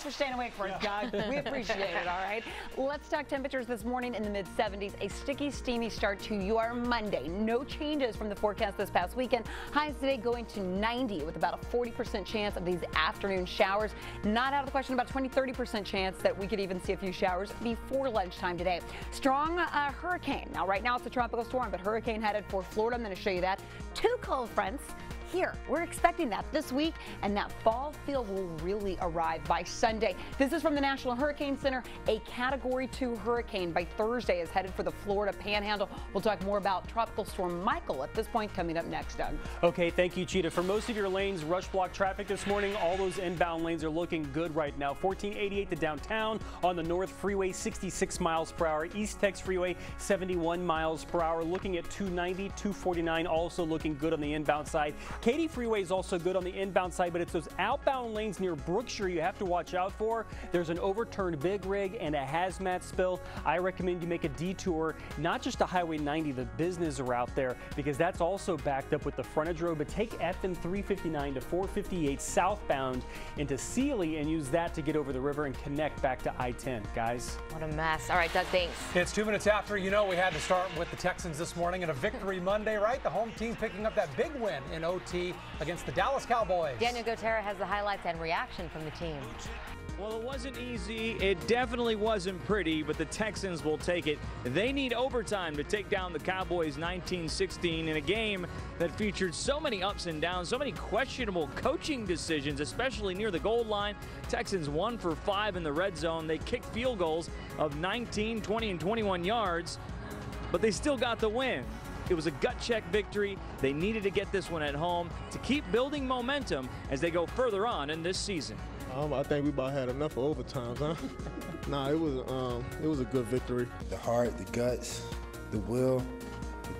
for staying awake for us, Doug. We appreciate it, all right? Let's talk temperatures this morning in the mid-70s. A sticky, steamy start to your Monday. No changes from the forecast this past weekend. Highs today going to 90 with about a 40% chance of these afternoon showers. Not out of the question, about 20-30% chance that we could even see a few showers before lunchtime today. Strong hurricane. Now, right now it's a tropical storm, but hurricane headed for Florida. I'm going to show you that. Two cold fronts. Here, we're expecting that this week, and that fall feel will really arrive by Sunday. This is from the National Hurricane Center. A Category 2 hurricane by Thursday is headed for the Florida Panhandle. We'll talk more about Tropical Storm Michael at this point coming up next, Doug. Okay, thank you, Cheetah. For most of your lanes, rush block traffic this morning. All those inbound lanes are looking good right now. 1488 to downtown on the North Freeway, 66 miles per hour. East Tex Freeway, 71 miles per hour. Looking at 290, 249, also looking good on the inbound side. Katy Freeway is also good on the inbound side, but it's those outbound lanes near Brookshire you have to watch out for. There's an overturned big rig and a hazmat spill. I recommend you make a detour, not just to Highway 90, the business route there, because that's also backed up with the frontage road, but take FM 359 to 458 southbound into Sealy and use that to get over the river and connect back to I-10, guys. What a mess. All right, Doug, thanks. It's 2 minutes after. You know we had to start with the Texans this morning and a victory Monday, right? The home team picking up that big win in OT against the Dallas Cowboys. Daniel Gutierrez has the highlights and reaction from the team. Well, it wasn't easy. It definitely wasn't pretty, but the Texans will take it. They need overtime to take down the Cowboys 19-16 in a game that featured so many ups and downs, so many questionable coaching decisions, especially near the goal line. Texans 1 for 5 in the red zone. They kicked field goals of 19, 20, and 21 yards, but they still got the win. It was a gut check victory. They needed to get this one at home to keep building momentum as they go further on in this season. I think we about had enough of overtimes, huh? Nah, it was a good victory. The heart, the guts, the will,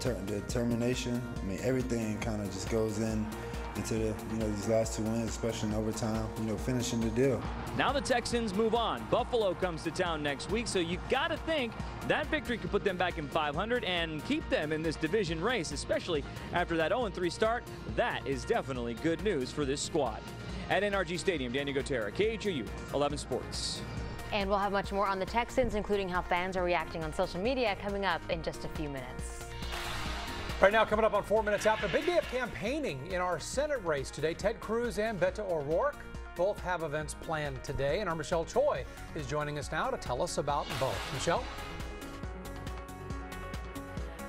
the determination. I mean, everything kind of just goes into the, these last 2 wins, especially in overtime, finishing the deal. Now the Texans move on. Buffalo comes to town next week, so you got to think that victory could put them back in 500 and keep them in this division race, especially after that 0-3 start. That is definitely good news for this squad. At NRG Stadium, Daniel Gutierrez, KHOU 11 Sports. And we'll have much more on the Texans, including how fans are reacting on social media, coming up in just a few minutes. Right now, coming up on 4 minutes after, big day of campaigning in our Senate race today. Ted Cruz and Beto O'Rourke both have events planned today, and our Michelle Choi is joining us now to tell us about both. Michelle?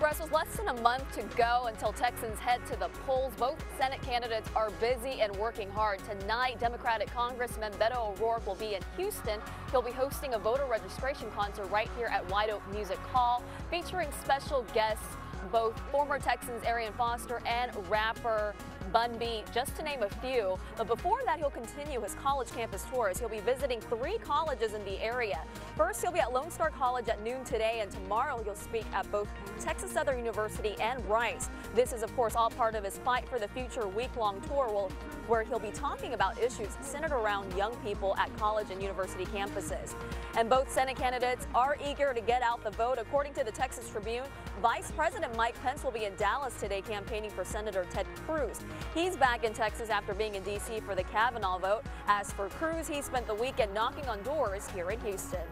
Russ, with less than a month to go until Texans head to the polls, both Senate candidates are busy and working hard. Tonight, Democratic Congressman Beto O'Rourke will be in Houston. He'll be hosting a voter registration concert right here at White Oak Music Hall, featuring special guests, both former Texans Arian Foster and rapper Bun B, just to name a few. But before that, he'll continue his college campus tours. He'll be visiting 3 colleges in the area. First, he'll be at Lone Star College at noon today, and tomorrow he'll speak at both Texas Southern University and Rice. This is, of course, all part of his Fight for the Future week-long tour where he'll be talking about issues centered around young people at college and university campuses. And both Senate candidates are eager to get out the vote. According to the Texas Tribune, Vice President Mike Pence will be in Dallas today campaigning for Senator Ted Cruz. He's back in Texas after being in D.C. for the Kavanaugh vote. As for Cruz, he spent the weekend knocking on doors here in Houston.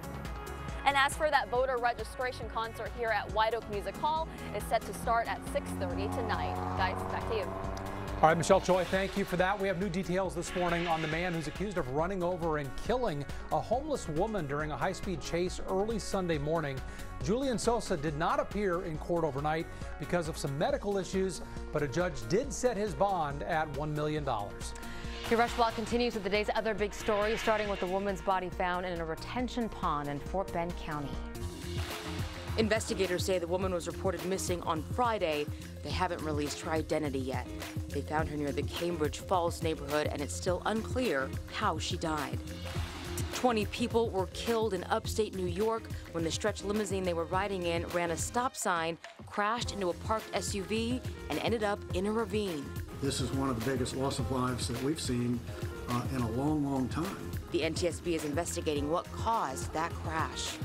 And as for that voter registration concert here at White Oak Music Hall, it's set to start at 6:30 tonight. Guys, back to you. All right, Michelle Choi, thank you for that. We have new details this morning on the man who's accused of running over and killing a homeless woman during a high-speed chase early Sunday morning. Julian Sosa did not appear in court overnight because of some medical issues, but a judge did set his bond at $1 million. Your Rush Block continues with the day's other big stories, starting with the woman's body found in a retention pond in Fort Bend County. Investigators say the woman was reported missing on Friday. They haven't released her identity yet. They found her near the Cambridge Falls neighborhood, and it's still unclear how she died. 20 people were killed in upstate New York when the stretch limousine they were riding in ran a stop sign, crashed into a parked SUV, and ended up in a ravine. This is one of the biggest loss of lives that we've seen in a long, long time. The NTSB is investigating what caused that crash.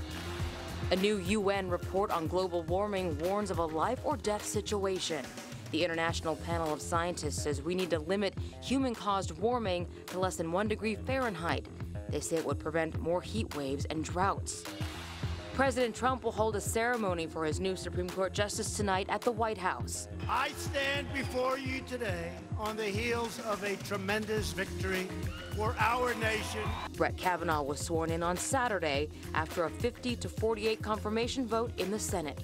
A new UN report on global warming warns of a life or death situation. The International Panel of Scientists says we need to limit human-caused warming to less than 1 degree Fahrenheit. They say it would prevent more heat waves and droughts. President Trump will hold a ceremony for his new Supreme Court justice tonight at the White House. I stand before you today on the heels of a tremendous victory for our nation. Brett Kavanaugh was sworn in on Saturday after a 50-48 confirmation vote in the Senate.